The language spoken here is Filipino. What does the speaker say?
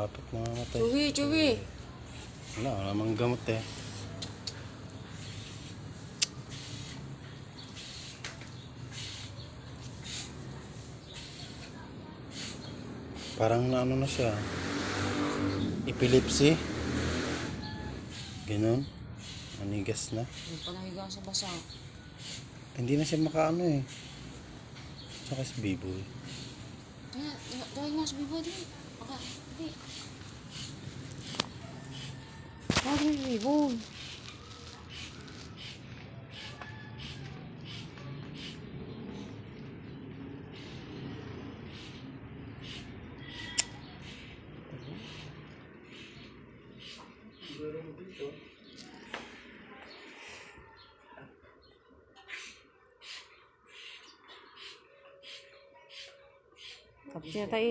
malapit na mamatay. Chewy. Wala namang gamot eh. Parang naano na siya. Epilepsy. Ganun. Manigas na. Hindi pa nahiga sa basa. Hindi na siya makaano eh. Tsaka si Biboy. Dahil nga sa bibo din. Baka, hindi. Bakit yung bibo? Tapos na tayo